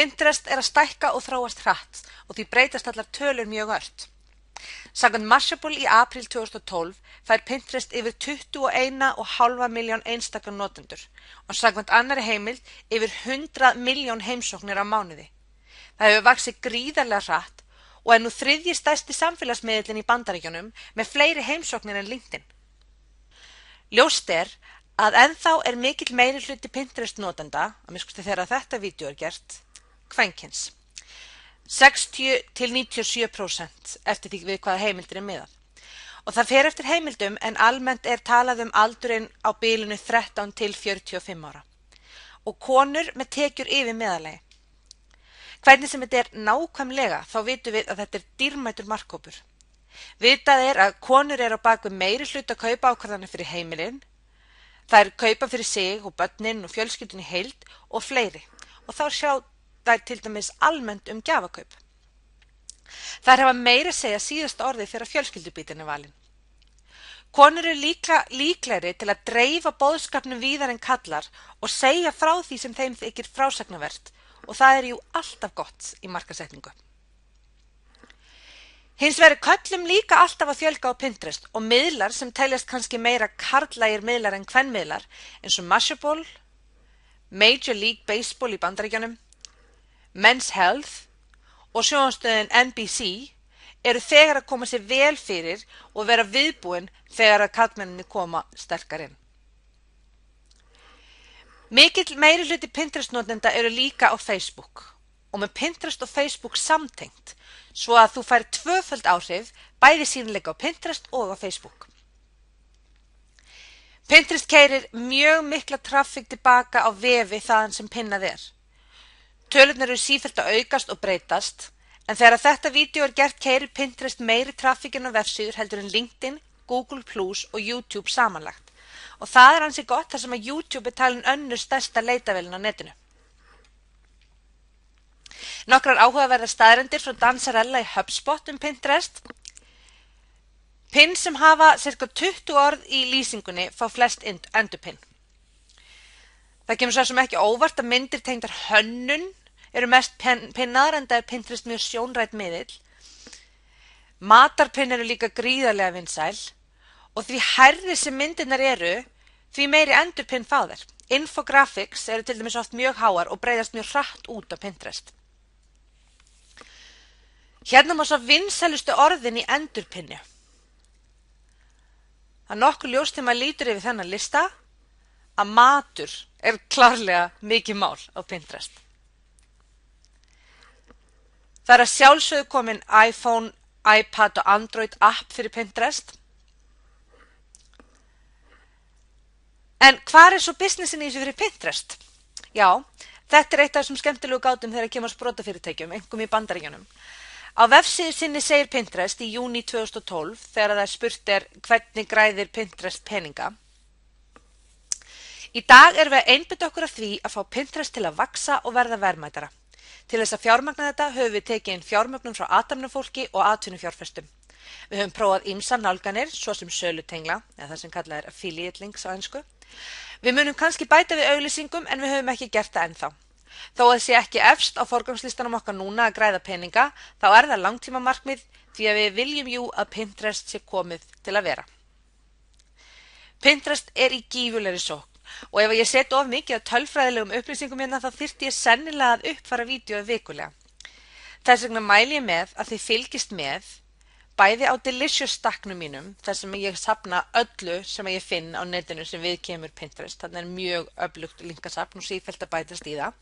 Pinterest að stækka og þróast hratt og því breytast allar tölur mjög ört. Samkvæmt Mashable í apríl 2012 fær Pinterest yfir 21,5 milljón einstaka notendur og samkvæmt annarri heimild yfir 100 milljón heimsóknir á mánuði. Það hefur vaxið gríðarlega hratt og nú þriðji stærsti samfélagsmiðillinn í Bandaríkjunum með fleiri heimsóknir en LinkedIn. Ljóst að ennþá mikill meirihluti Pinterest notenda, að minnsta kosti þegar þetta vídeó gert, kvenkyns. 60–97% eftir því við hvaða heimildir miðað. Og það fer eftir heimildum en almennt talað aldurinn á bilinu 13 til 45 ára. Og konur með tekjur yfir meðallagi. Hvernig sem þetta nákvæmlega þá vitum við að þetta dýrmætur markhópur. Vitað að konur á bak við meiri hluta kaupaákvarðanir fyrir heimilin, þær kaupa fyrir sig og börnin og fjölskyldun í heild og fleiri og þá sjá þær til dæmis almennt gjafakaup. Þær hafa meira að segja síðasta orðið þegar fjölskyldubítin valin. Konur líklegri til að dreifa boðskapnum víðar en kallar og segja frá því sem þeim þykir frásagnarvert og það jú alltaf gott í markaðssetningu. Hins vegar köllum líka alltaf að fjölga á Pinterest og miðlar sem teljast kannski meira karllægir miðlar en kvenmiðlar eins og Mashable, Major League Baseball í Bandaríkjunum, Men's Health og sjónvarpsstöðin NBC þegar að koma sér vel fyrir og vera viðbúin þegar að karlmennirnir koma sterkar inn. Mikill meirihluti Pinterest notenda líka á Facebook og með Pinterest og Facebook samtengt svo að þú fær tvöföld áhrif bæði sýnileika á Pinterest og á Facebook. Pinterest keyrir mjög mikla traffík tilbaka á vefi þaðan sem pinnað Tölurnar sífellt að aukast og breytast, en þegar þetta vídeó gert keyrir Pinterest meiri traffík inn á vefsíður heldur en LinkedIn, Google Plus og YouTube samanlagt. Og það ansi gott þar sem að YouTube talin önnur stærsta leitavélin á netinu. Nokkrar áhugaverðar staðreyndir frá Danzarella í HubSpot Pinterest. Pin sem hafa cirka 20 orð í lýsingunni fá flest endurpinn. Það kemur svo sem ekki óvart að myndir tengdar hönnun mest pinnaðar enda Pinterest mjög sjónrænt miðill. Matarpinn líka gríðarlega vinsæl og því hærri sem myndirnar því meiri endurpinn fá þær. Infographics til dæmis oft mjög háar og breiðast mjög hratt út á Pinterest. Hérna má svo vinsælustu orðin í endurpinni. Það nokkuð ljóst þegar maður lítur yfir þennan lista að matur klárlega mikið mál á Pinterest. Það að sjálfsögðu komin iPhone, iPad og Android app fyrir Pinterest. En hvar svo businessin í þessu fyrir Pinterest? Já, þetta eitt af þessum skemmtilegu gátum þegar kemur sprotafyrirtækjum, einkum í Bandaríkjunum. Á vefsíðu sinni segir Pinterest í júní 2012 þegar það spurt hvernig græðir Pinterest peninga. Í dag við að einbeita okkur að því að fá Pinterest til að vaxa og verða verðmætara. Til þess að fjármagna þetta höfum við tekið inn fjármögnun frá athafnafólki og atvinnufjárfestum. Við höfum prófað ýmsar nálganir, svo sem sölutengla, eða það sem kallað affiliate links á ensku. Við munum kannski bæta við auglýsingum en við höfum ekki gert það ennþá. Þó að sé ekki efst á forgangslistanum okkar núna að græða peninga, þá það langtíma markmið því að við viljum að Pinterest sé komið til að vera. Pinterest í gífurlegri sókn og ef ég set of mikið af tölfræðilegum upplýsingum hérna þá þyrfti ég sennilega að uppfæra vídeóið vikulega. Þess vegna mæli ég með að þið fylgist með bæði á Delicious stakknum mínum þar sem ég safna öllu sem ég finn á netinu sem við kemur Pinterest. Þannig mjög öflugt linkasafn og sífellt að bætast í það.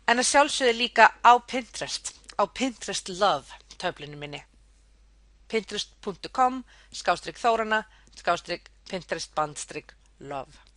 En að sjálfsögðu líka á Pinterest Love töflunum minni. Pinterest.com/Þórana/Pinterest_love